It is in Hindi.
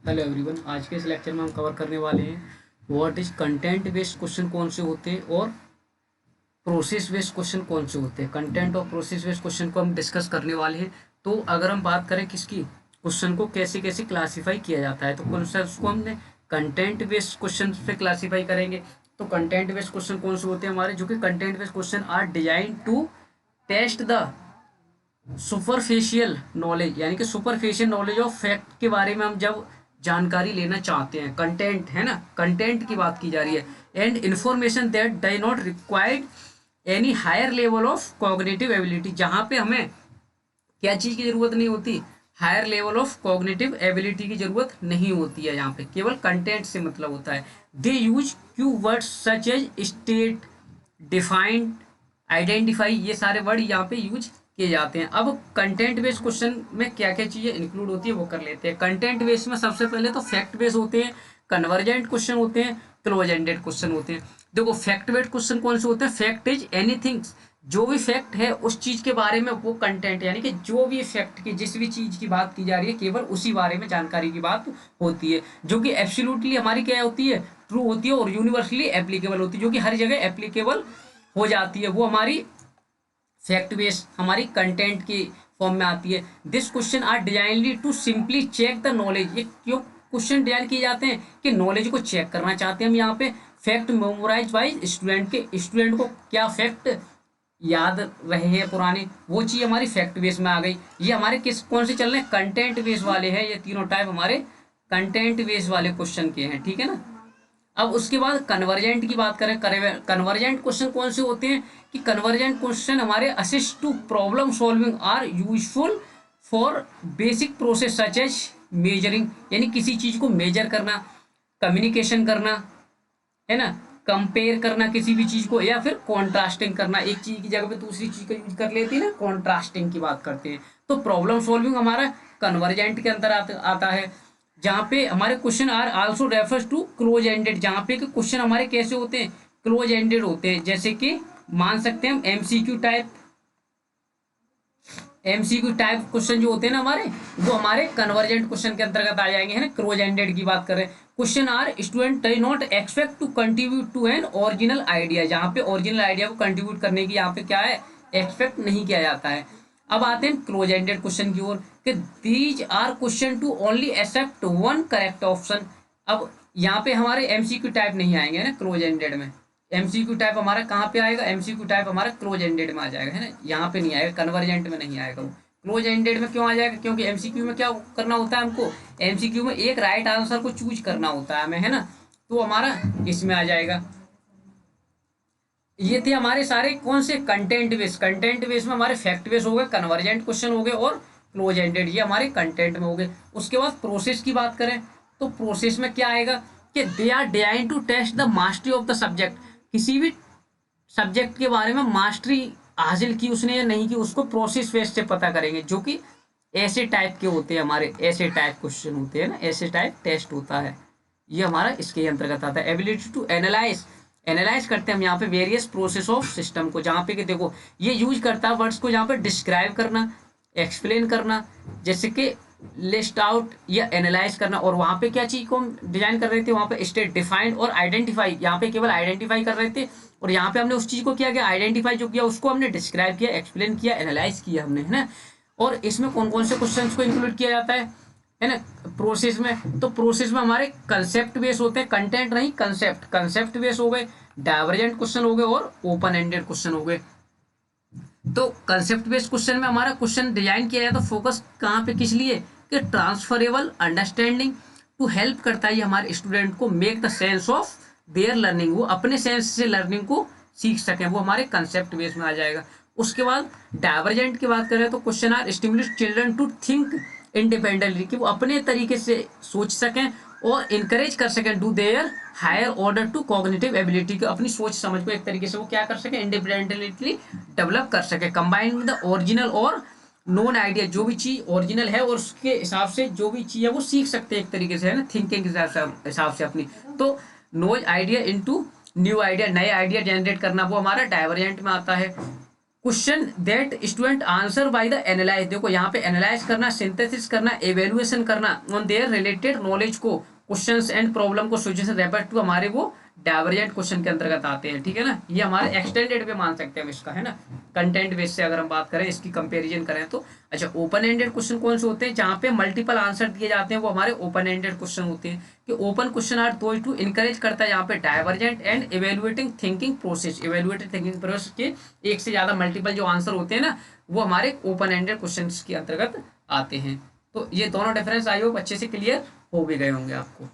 हेलो एवरीवन, आज के इस लेक्चर में हम कवर करने वाले हैं what is content based question कौन से होते हैं और प्रोसेस बेस्ड क्वेश्चन कौन से होते हैं। कंटेंट और प्रोसेस बेस्ड क्वेश्चन को हम डिस्कस करने वाले हैं। तो अगर हम बात करें किसकी क्वेश्चन को कैसे कैसे क्लासीफाई किया जाता है, तो कौन सा उसको हमने कंटेंट बेस्ड क्वेश्चन से क्लासीफाई करेंगे। तो कंटेंट बेस्ड क्वेश्चन कौन से होते हैं हमारे, जो कि content based question are design to test the superficial knowledge, यानी कि सुपरफिशियल नॉलेज ऑफ फैक्ट के बारे में हम जब जानकारी लेना चाहते हैं, कंटेंट है ना, कंटेंट की बात की जा रही है। And information that does not required any higher level of cognitive ability, जहाँ पे हमें क्या चीज़ की जरूरत नहीं होती, higher level of cognitive ability की जरूरत नहीं होती है। यहाँ पे केवल कंटेंट से मतलब होता है। They use cue word such as state, defined, identify, ये सारे वर्ड यहाँ पे यूज किए जाते हैं। अब कंटेंट बेस्ड क्वेश्चन में क्या क्या चीजें इंक्लूड होती है वो कर लेते हैं। कंटेंट बेस्ड में सबसे पहले तो फैक्ट बेस्ड होते हैं, कन्वर्जेंट क्वेश्चन होते हैं, क्लोज एंडेड क्वेश्चन होते हैं। देखो फैक्ट बेस्ड क्वेश्चन कौन से होते हैं, फैक्ट इज एनीथिंग, जो भी फैक्ट है उस चीज के बारे में वो कंटेंट, यानी कि जो भी फैक्ट की जिस भी चीज की बात की जा रही है केवल उसी बारे में जानकारी की बात होती है, जो कि एब्सोल्युटली हमारी क्या होती है, ट्रू होती है और यूनिवर्सली एप्लीकेबल होती है, जो कि हर जगह एप्लीकेबल हो जाती है। वो हमारी फैक्ट बेस्ड हमारी कंटेंट की फॉर्म में आती है। This question are designedly to simply check the knowledge, ये क्यों क्वेश्चन डिजाइन किए जाते हैं कि नॉलेज को चेक करना चाहते हैं हम। यहाँ पे फैक्ट मेमोराइज बाय स्टूडेंट, के स्टूडेंट को क्या फैक्ट याद रहे हैं पुराने, वो चीज हमारी फैक्ट बेस में आ गई। ये हमारे किस कौन से चल रहे हैं, कंटेंट बेस वाले हैं। ये तीनों टाइप हमारे कंटेंट बेस वाले क्वेश्चन के हैं, ठीक है ना। अब उसके बाद कन्वर्जेंट की बात करें, कन्वर्जेंट क्वेश्चन कौन से होते हैं कि कन्वर्जेंट क्वेश्चन हमारे assist to problem solving, are useful for basic process such as measuring, यानी किसी चीज को मेजर करना, कम्युनिकेशन करना, है ना, कंपेयर करना किसी भी चीज को, या फिर कॉन्ट्रास्टिंग करना, एक चीज की जगह पे दूसरी चीज का यूज कर लेती है ना, कॉन्ट्रास्टिंग की बात करते हैं। तो प्रॉब्लम सॉल्विंग हमारा कन्वर्जेंट के अंदर आता है। जहाँ पे हमारे question are also refers to close ended, जहाँ पे क्वेश्चन हमारे कैसे होते हैं, क्लोज एंडेड होते हैं। जैसे कि मान सकते हैं हम MCQ type, MCQ type question जो होते हैं ना हमारे, वो हमारे कन्वर्जेंट क्वेश्चन के अंतर्गत आ जाएंगे, है ना। क्लोज एंडेड की बात करें, question are student does not expect to contribute to an original idea, जहाँ पे ओरिजिनल आइडिया को कंट्रीब्यूट करने की यहाँ पे क्या है, एक्सपेक्ट नहीं किया जाता है। अब आते हैं क्लोज एंडेड क्वेश्चन की ओर, कि these are question to only accept one correct option. अब यहाँ पे हमारे एमसीक्यू टाइप नहीं आएंगे ना क्लोज एंडेड में। एमसीक्यू टाइप हमारा कहाँ पे आएगा, एमसीक्यू टाइप हमारा क्लोज एंडेड में आ जाएगा, है ना। यहाँ पे नहीं आएगा, कन्वर्जेंट में नहीं आएगा वो। क्लोज एंडेड में क्यों आ जाएगा, क्योंकि एमसीक्यू में क्या करना होता है हमको, एमसीक्यू में एक राइट आंसर को चूज करना होता है हमें, है ना। तो हमारा इसमें आ जाएगा। ये थे हमारे सारे कौन से कंटेंट बेस, कंटेंट बेस में हमारे फैक्ट बेस हो गए, कन्वर्जेंट क्वेश्चन हो गए और क्लोज एंडेड, ये हमारे कंटेंट में हो गए। उसके बाद प्रोसेस की बात करें तो प्रोसेस में क्या आएगा कि they are design to test the mastery of the subject, किसी भी सब्जेक्ट के बारे में मास्टरी हासिल की उसने या नहीं की, उसको प्रोसेस बेस से पता करेंगे, जो कि ऐसे टाइप के होते हैं हमारे, ऐसे टाइप क्वेश्चन होते हैं ना, ऐसे टाइप टेस्ट होता है। ये हमारा इसके अंतर्गत आता है। एबिलिटी टू एनालाइज, एनालाइज करते हैं हम यहाँ पे वेरियस प्रोसेस ऑफ सिस्टम को, जहाँ पे कि देखो ये यूज करता है वर्ड्स को जहाँ पे डिस्क्राइब करना, एक्सप्लेन करना, जैसे कि लिस्ट आउट या एनालाइज करना। और वहाँ पे क्या चीज को हम डिजाइन कर रहे थे, वहाँ पे स्टेट, डिफाइंड और आइडेंटिफाई, यहाँ पे केवल आइडेंटिफाई कर रहे थे। और यहाँ पे हमने उस चीज को किया गया, आइडेंटिफाई जो किया उसको हमने डिस्क्राइब किया, एक्सप्लेन किया, एनालाइज किया हमने, है ना। और इसमें कौन कौन से क्वेश्चन को इंक्लूड किया जाता है ना प्रोसेस में। तो प्रोसेस में हमारे कंसेप्ट बेस होते हैं, कंटेंट नहीं कंसेप्ट, कंसेप्ट बेस हो गए, डाइवर्जेंट क्वेश्चन हो गए और ओपन एंडेड क्वेश्चन हो गए। तो कंसेप्ट बेस्ड क्वेश्चन में हमारा क्वेश्चन डिजाइन किया जाए तो फोकस कहाँ पे किस लिए, कि ट्रांसफरेबल अंडरस्टैंडिंग टू हेल्प करता है ये हमारे स्टूडेंट को make the sense of their learning, वो अपने सेंस से लर्निंग को सीख सकें, वो हमारे कंसेप्ट बेस में आ जाएगा। उसके बाद डाइवर्जेंट की बात करें तो question are stimulate children to think independently, कि वो अपने तरीके से सोच सकें और इनकरेज कर सकें do their higher order to cognitive ability, को अपनी सोच समझ को एक तरीके से वो क्या कर सके, इंडिपेंडेंटली डेवलप कर सके। कंबाइनिंग द ओरिजिनल और नोन आइडिया, जो भी चीज ओरिजिनल है और उसके हिसाब से जो भी चीज है वो सीख सकते हैं एक तरीके से, है ना, थिंकिंग के हिसाब से अपनी। तो no idea into new idea, नए आइडिया जनरेट करना, वो हमारा डाइवर्जेंट में आता है। Question that student answer by the analyze, देखो यहाँ पे एनालाइज करना, सिंथेसिस करना, एवेल्युएशन करना ऑन देयर रिलेटेड नॉलेज को, क्वेश्चंस एंड प्रॉब्लम को सॉल्यूशन रेफर टू, हमारे वो डाइवर्जेंट क्वेश्चन के अंतर्गत आते हैं, ठीक है ना। ये हमारे एक्सटेंडेड पे मान सकते हैं हम इसका, है ना, कंटेंट बेस से अगर हम बात करें, इसकी कंपैरिजन करें तो। अच्छा, ओपन एंडेड क्वेश्चन कौन से होते हैं, जहाँ पे मल्टीपल आंसर दिए जाते हैं, वो हमारे ओपन एंडेड क्वेश्चन होते हैं। कि open question are those to encourage करता है यहाँ पे divergent and evaluating thinking process, evaluating thinking process के एक से ज्यादा मल्टीपल जो आंसर होते हैं ना, वो हमारे ओपन एंडेड क्वेश्चन के अंतर्गत आते हैं। तो ये दोनों डिफरेंस आई होप अच्छे से क्लियर हो भी गए होंगे आपको।